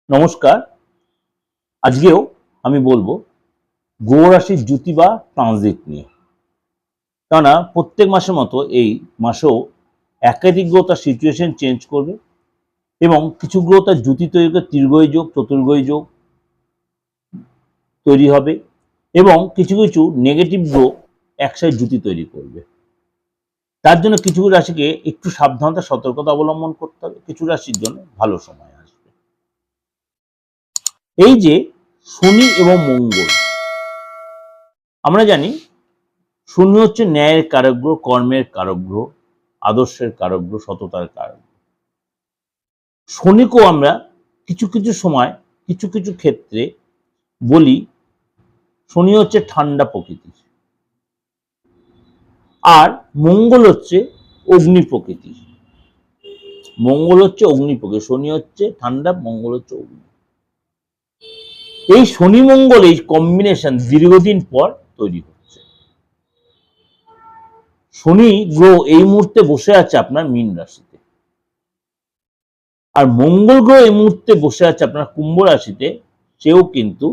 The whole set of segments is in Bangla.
নমস্কার। আজকেও আমি বলবো গ্রহ রাশির জ্যোতি বা ট্রানজিট নিয়ে। কেননা প্রত্যেক মাসের মতো এই মাসেও একাধিক গ্রহ তার সিচুয়েশন চেঞ্জ করবে এবং কিছু গ্রহ তার জ্যোতি তৈরি করে তীর্ঘয় যোগ, চতুর্গয় যোগ তৈরি হবে এবং কিছু কিছু নেগেটিভ গ্রহ একসাথে জ্যোতি তৈরি করবে। তার জন্য কিছু রাশিকে একটু সাবধানতা সতর্কতা অবলম্বন করতে হবে। কিছু রাশির জন্য ভালো সময় আসবে। এই যে শনি এবং মঙ্গল, আমরা জানি শনি হচ্ছে ন্যায়ের কারক গ্রহ, কর্মের কারক গ্রহ, আদর্শের কারক গ্রহ, সততার কারক। শনিকেও আমরা কিছু কিছু সময় কিছু কিছু ক্ষেত্রে বলি শনি হচ্ছে ঠান্ডা প্রকৃতির, আর মঙ্গল হচ্ছে অগ্নি প্রকৃতির। মঙ্গল হচ্ছে অগ্নি প্রকৃতি, শনি হচ্ছে ঠান্ডা, মঙ্গল হচ্ছে অগ্নি। এই শনি মঙ্গল এই কম্বিনেশন দীর্ঘদিন পর তৈরি হচ্ছে। শনি গ্রহ এই মুহূর্তে বসে আছে আপনার মীন রাশিতে, আর মঙ্গল গ্রহ এই মুহূর্তে বসে আছে আপনার কুম্ভ রাশিতে। সেও কিন্তু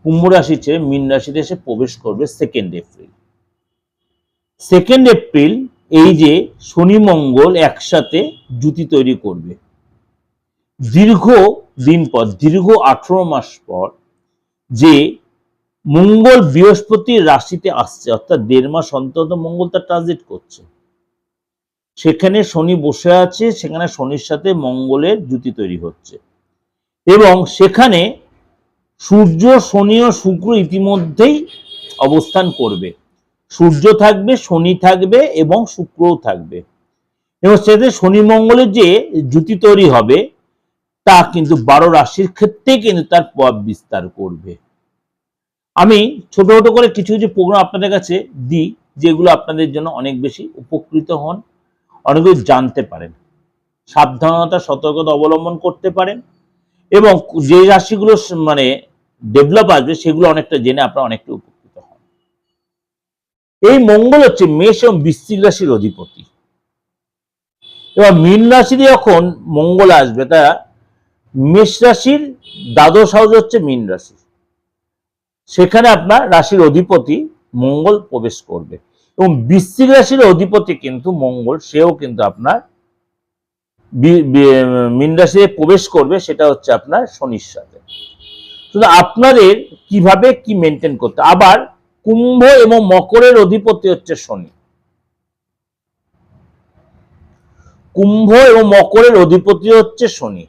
কুম্ভ রাশি ছেড়ে মীন রাশিতে এসে প্রবেশ করবে 2 এপ্রিল। 2 এপ্রিল এই যে শনি মঙ্গল একসাথে জ্যোতি তৈরি করবে, দীর্ঘ দিন পর, দীর্ঘ 18 মাস পর যে মঙ্গল বৃহস্পতির রাশিতে আসছে, অর্থাৎ 1.5 মাস অন্তত মঙ্গল তার ট্রানজিট করছে। সেখানে শনি বসে আছে, সেখানে শনির সাথে মঙ্গলের জ্যোতি তৈরি হচ্ছে এবং সেখানে সূর্য, শনি ও শুক্র ইতিমধ্যেই অবস্থান করবে। সূর্য থাকবে, শনি থাকবে এবং শুক্রও থাকবে এবং সেতে শনি মঙ্গলের যে জ্যোতি তৈরি হবে তা কিন্তু 12 রাশির ক্ষেত্রে কিন্তু তার প্রভাব বিস্তার করবে। আমি ছোট ছোট করে কিছু কিছু প্রোগ্রাম আপনাদের কাছে দিই, যেগুলো আপনাদের জন্য অনেক বেশি উপকৃত হন, অনেক কিছু জানতে পারেন, সাবধানতা সতর্কতা অবলম্বন করতে পারেন এবং যে রাশিগুলো মানে ডেভেলপ আসবে সেগুলো অনেকটা জেনে আপনারা অনেকটা উপকৃত হন। এই মঙ্গল হচ্ছে মেষ এবং বৃশ্চিক রাশির অধিপতি। এবার মীন রাশিতে যখন মঙ্গল আসবে, তা মেষ রাশির দ্বাদশ হাউস হচ্ছে মীন রাশি, সেখানে আপনার রাশির অধিপতি মঙ্গল প্রবেশ করবে এবং বৃশ্চিক রাশির অধিপতি কিন্তু মঙ্গল, সেও কিন্তু আপনার মীন রাশিতে প্রবেশ করবে, সেটা হচ্ছে আপনার শনির সাথে। শুধু আপনাদের কিভাবে কি মেনটেন করতে। আবার কুম্ভ এবং মকরের অধিপতি হচ্ছে শনি, কুম্ভ এবং মকরের অধিপতি হচ্ছে শনি।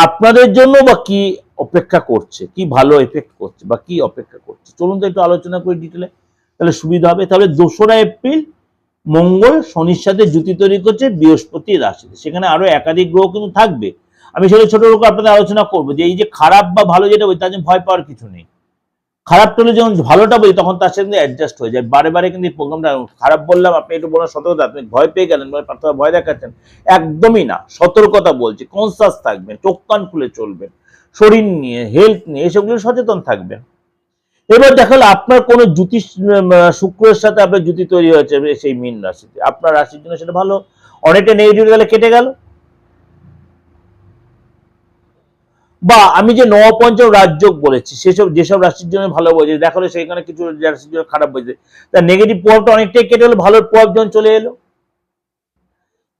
আপনাদের জন্য বা কি অপেক্ষা করছে, কি ভালো এফেক্ট করছে বা কি অপেক্ষা করছে, চলুন তো একটু আলোচনা করি ডিটেলে, তাহলে সুবিধা হবে। তাহলে 2রা এপ্রিল মঙ্গল শনির সাথে জ্যোতি তৈরি করছে বৃহস্পতি রাশিতে, সেখানে আরো একাধিক গ্রহ কিন্তু থাকবে। আমি সেটা ছোট ছোট আপনাদের আলোচনা করবো যে এই যে খারাপ বা ভালো যেটা বলি তার জন্য ভয় পাওয়ার কিছু নেই। খারাপ হলে যখন ভালোটা বলি তখন তার সাথে অ্যাডজাস্ট হয়ে যায়। বারে বারে কিন্তু এই প্রোগ্রামটা খারাপ বললাম, আপনি একটু বলার সতর্কতা, আপনি ভয় পেয়ে গেলেন, ভয় দেখাচ্ছেন, একদমই না। সতর্কতা বলছি, কনসাস থাকবেন, চোখ কান খুলে চলবেন, শরীর নিয়ে, হেলথ নিয়ে এসবগুলো সচেতন থাকবেন। এবার দেখালো আপনার কোন জ্যোতিষ শুক্রের সাথে আপনার জ্যোতি তৈরি হয়েছে সেই মীন রাশিতে, আপনার রাশির জন্য সেটা ভালো, অনেকটা নেগেটিভ গেলে কেটে গেল। বা আমি যে নবপঞ্চম রাজযোগ বলেছি সেসব যেসব রাশির জন্য ভালো বলছে, দেখালো সেখানে কিছু রাশির জন্য খারাপ বলছে, তার নেগেটিভ প্রভাবটা অনেকটাই কেটে গেলো, ভালোর প্রভাব যখন চলে এলো।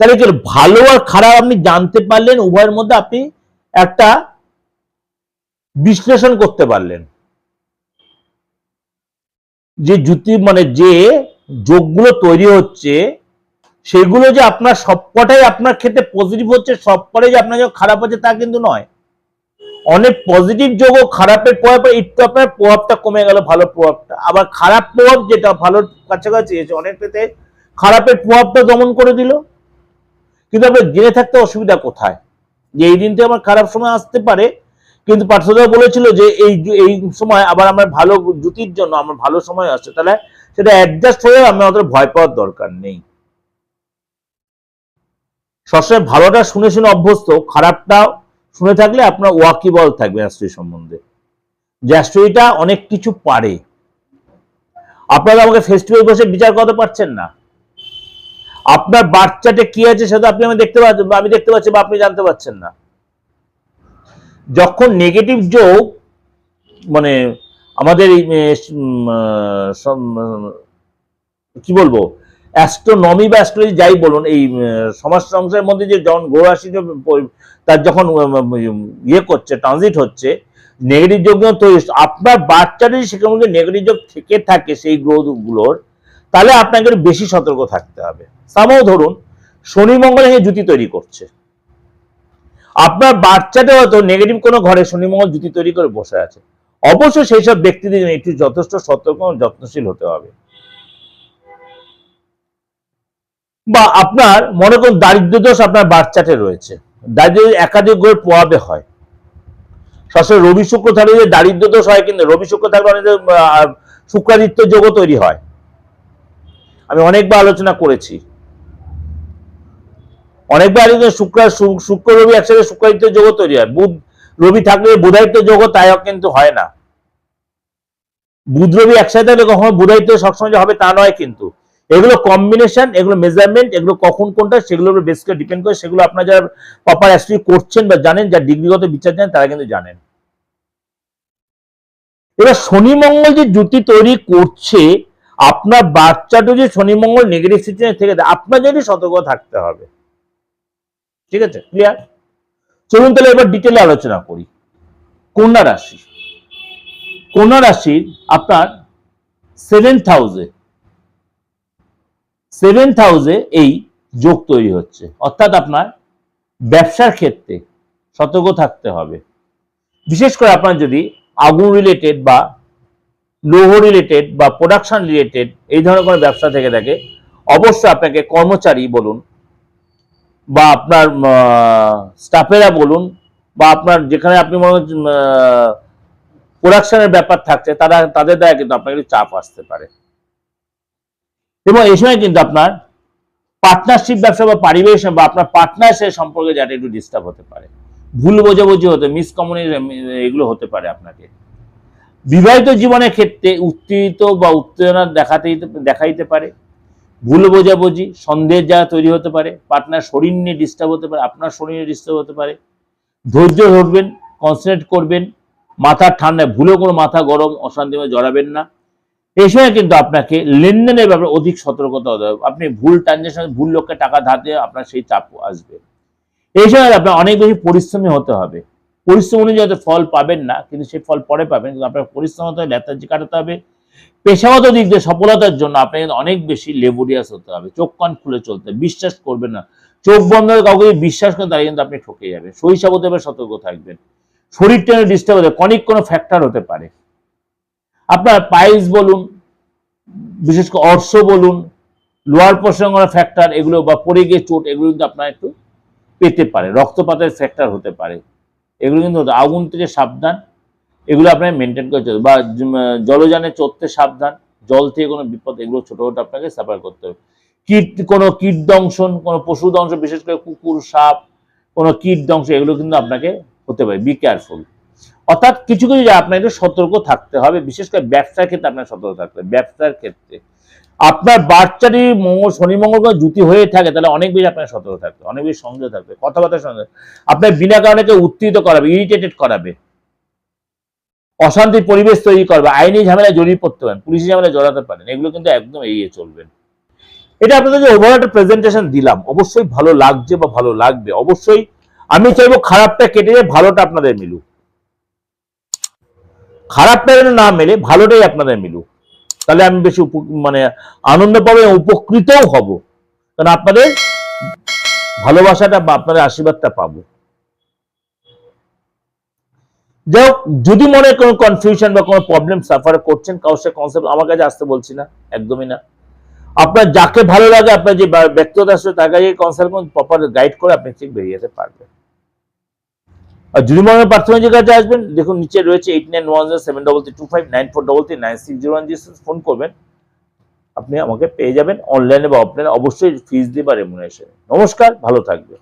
তাহলে কি ভালো আর খারাপ আপনি জানতে পারলেন, উভয়ের মধ্যে আপনি একটা বিশ্লেষণ করতে পারলেন যে জ্যোতি মানে যে যোগগুলো তৈরি হচ্ছে সেগুলো যে আপনার সবকটাই আপনার ক্ষেত্রে পজিটিভ হচ্ছে, সবকটাই যে আপনার খারাপ হচ্ছে তা কিন্তু নয়। অনেক পজিটিভ যোগ ও খারাপের প্রভাবে একটু আপনার প্রভাবটা কমে গেল, ভালো প্রভাবটা। আবার খারাপ প্রভাব যেটা ভালোর কাছাকাছি এসে অনেকটাতে খারাপের প্রভাবটা দমন করে দিল। কিন্তু আপনার জেনে থাকতে অসুবিধা কোথায় যে এই দিনটা আমার খারাপ সময় আসতে পারে, কিন্তু পার্থদা বলেছিল যে এই সময় আবার আমার ভালো জ্যোতির জন্য আমার ভালো সময় আসছে, তাহলে সেটা অ্যাডজাস্ট হয়ে আমার অত ভয় পাওয়ার দরকার নেই। সবসময় ভালোটা শুনে শুনে অভ্যস্ত, খারাপটা শুনে থাকলে আপনার ওয়াকিবল থাকবে অ্যাস্ট্রোলজি সম্বন্ধে, যে অ্যাস্ট্রোলজিটা অনেক কিছু পারে। আপনারা আমাকে ফেস্টিভ্যাল বসে বিচার করতে পারছেন না, আপনার বার্থ চার্টে কি আছে সেটা আপনি আমি দেখতে পাচ্ছেন, আমি দেখতে পাচ্ছি বা আপনি জানতে পারছেন না। যখন নেগেটিভ যোগ মানে আমাদের কি বলবো অ্যাস্ট্রোনমি বা অ্যাস্ট্রোলজি যাই বলুন, এই সমাজ সংসারের মধ্যে যে যখন গ্রহ রাশি তার যখন ইয়ে করছে, ট্রানজিট হচ্ছে, নেগেটিভ যোগ যখন তৈরি, আপনার বাচ্চাটা যদি সেখানে মধ্যে নেগেটিভ যোগ থেকে থাকে সেই গ্রহগুলোর, তাহলে আপনাকে বেশি সতর্ক থাকতে হবে। সামাও ধরুন শনি মঙ্গল এখানে জুতি তৈরি করছে, আপনার বাচ্চাটা হয়তো নেগেটিভ কোনো ঘরে শনি মঙ্গল জুতি তৈরি করে বসে আছে, অবশ্যই সেই সব ব্যক্তিদের একটু যথেষ্ট সতর্ক ও যত্নশীল হতে হবে। বা আপনার মনে করুন দারিদ্র দোষ আপনার বাচ্চাতে রয়েছে, দারিদ্র একাধিক গ্রহের প্রভাবে হয়, সবসময় রবি শুক্র থাকলে যে দারিদ্র দোষ হয়, কিন্তু রবি শুক্র থাকলে অনেক শুক্রাদিত্য যোগও তৈরি হয়, আমি অনেকবার আলোচনা করেছি। অনেকবার শুক্র রবি একসাথে শুক্রাদিত্য যোগও তৈরি হয়, বুধ রবি থাকলে বুধাদিত্য যোগও তাই কিন্তু হয় না। বুধ রবি একসাথে থাকলে কখনো বুধাদিত্য সবসময় হবে তা নয়, কিন্তু এগুলো কম্বিনেশন, এগুলো মেজারমেন্ট, এগুলো কখন কোনটা সেগুলোর বেস করে ডিপেন্ড করে, সেগুলো আপনার যারা প্রপার অ্যাস্ট্রোলজি করছেন বা জানেন, যারা ডিগ্রিগত বিচার জানেন তারা কিন্তু জানেন। এবার শনি মঙ্গল যে জুতি তৈরি করছে, আপনার বাচ্চাটা যে শনি মঙ্গল নেগেটিভ সিচুয়েশন থেকে আপনার যদি সতর্ক থাকতে হবে। ঠিক আছে, ক্লিয়ার? চলুন তাহলে এবার ডিটেলে আলোচনা করি। কন্যা রাশি, কন্যা রাশির আপনার 7th হাউসে এই যোগ তৈরি হচ্ছে, অর্থাৎ আপনার ব্যবসার ক্ষেত্রে সতর্ক থাকতে হবে। বিশেষ করে আপনার যদি আগুন রিলেটেড বা লৌহ রিলেটেড বা প্রোডাকশন রিলেটেড এই ধরনের কোনো ব্যবসা থেকে থাকে, অবশ্যই আপনাকে কর্মচারী বলুন বা আপনার স্টাফেরা বলুন বা আপনার যেখানে আপনি মনে প্রোডাকশনের ব্যাপার থাকছে, তাদের দ্বারা কিন্তু আপনার একটু চাপ আসতে পারে। এবং এই সময় কিন্তু আপনার পার্টনারশিপ ব্যবসা বা পারিবারিক বা আপনার পার্টনারের সম্পর্কে যাতে একটু ডিস্টার্ব হতে পারে, ভুল বোঝাবুঝি হতে, মিসকমিউনিকেশন এগুলো হতে পারে আপনাকে। বিবাহিত জীবনের ক্ষেত্রে উত্তেজিত বা উত্তেজনা দেখা দিতে পারে, ভুল বোঝাবুঝি সন্দেহের জায়গা তৈরি হতে পারে, পার্টনার শরীর নিয়ে ডিস্টার্ব হতে পারে, আপনার শরীরে ডিস্টার্ব হতে পারে। ধৈর্য ধরবেন, কনসেন্ট্রেট করবেন, মাথা ঠান্ডায় ভুলেও কোনো মাথা গরম অশান্তি মধ্যে জড়াবেন না। এই সময় কিন্তু আপনাকে লেনদেনের ব্যাপারে অধিক সতর্কতা হতে হবে। আপনি ভুল ট্রানজাকশন, ভুল লোককে টাকা ধার দিয়ে আপনার সেই চাপ আসবে। এই সময় আপনার অনেক বেশি পরিশ্রমী হতে হবে, পরিশ্রম অনুযায়ী হয়তো ফল পাবেন না, কিন্তু সেই ফল পরে পাবেন, কিন্তু আপনার পরিশ্রম হতে হবে, লেথার্জি কাটাতে হবে। পেশাগত দিক দিয়ে সফলতার জন্য আপনাকে অনেক বেশি লেবরিয়াস হতে হবে, চোখ কান খুলে চলতে হবে, বিশ্বাস করবেন না, চোখ বন্ধ করে কাউকে বিশ্বাস করেন তাহলে কিন্তু আপনি ঠকে যাবেন। শৈশব হতে হবে, সতর্ক থাকবেন। শরীরটা ডিস্টার্ব হতে, কনিক কোনো ফ্যাক্টর হতে পারে, আপনার পাইলস বলুন, বিশেষ করে অর্শ বলুন, লোয়ার পোর্শন ফ্যাক্টর এগুলো বা পড়ে গিয়ে চোট, এগুলো কিন্তু আপনার একটু পেতে পারে, রক্তপাতের ফ্যাক্টর হতে পারে, এগুলো কিন্তু আগুন থেকে সাবধান, এগুলো আপনাকে মেনটেন করে চলবে। বা জলযানে চড়তে সাবধান, জল থেকে কোনো বিপদ, এগুলো ছোট ছোট আপনাকে সাফার করতে হবে। কোনো কীট দংশন, কোনো পশু দংশন, বিশেষ করে কুকুর, সাপ, কোনো কীট দংশন, এগুলো কিন্তু আপনাকে হতে পারে, বি কেয়ারফুল। অর্থাৎ কিছু কিছু আপনাকে একটু সতর্ক থাকতে হবে, বিশেষ করে ব্যবসার ক্ষেত্রে আপনার সতর্ক থাকতে হবে। ব্যবসার ক্ষেত্রে আপনার বাচ্চাটি শনি মঙ্গল জুতি হয়ে থাকে, তাহলে অনেক বেশি আপনার সতর্ক থাকতে, অনেক বেশি সংযত থাকবে, কথাবার্তার সঙ্গে আপনার বিনা কারণে কেউ উত্তেজিত করাবে, ইরিটেটেড করাবে, অশান্তির পরিবেশ তৈরি করবে, আইনি ঝামেলায় জড়িয়ে পড়তে পারেন, পুলিশি ঝামেলায় জড়াতে পারেন, এগুলো কিন্তু একদম এড়িয়ে চলবেন। এটা আপনাদের যে ওভারঅল একটা প্রেজেন্টেশন দিলাম, অবশ্যই ভালো লাগছে বা ভালো লাগবে। অবশ্যই আমি চাইবো খারাপটা কেটে যায়, ভালোটা আপনাদের মিলুক, খারাপটা যেন না মেলে, ভালোটাই আপনাদের মিলুক, তাহলে আমি বেশি মানে আনন্দ পাবো এবং উপকৃতও হব, কারণ আপনাদের ভালোবাসাটা বা আপনাদের আশীর্বাদটা পাবো। যাই হোক, যদি মনে কোনো কনফিউশন বা কোনো প্রবলেম সাফার করছেন, কারোর সাথে কনসেপ্ট আমার কাছে আসতে বলছি না, একদমই না। আপনার যাকে ভালো লাগে, আপনার যে ব্যক্তিগত আসলে তার কাছে কনসাল্ট করুন, প্রপার গাইড করে আপনি ঠিক বেরিয়ে যেতে পারবেন। আর যদি মনে হয় পার্সোনাল কাছে আসবেন, দেখুন নিচে রয়েছে 8910732594339601 ফোন করবেন, আপনি আমাকে পেয়ে যাবেন, অনলাইনে বা অফলাইনে, অবশ্যই ফিজ দিয়ে বা রেমুনারেশন। নমস্কার, ভালো থাকবেন।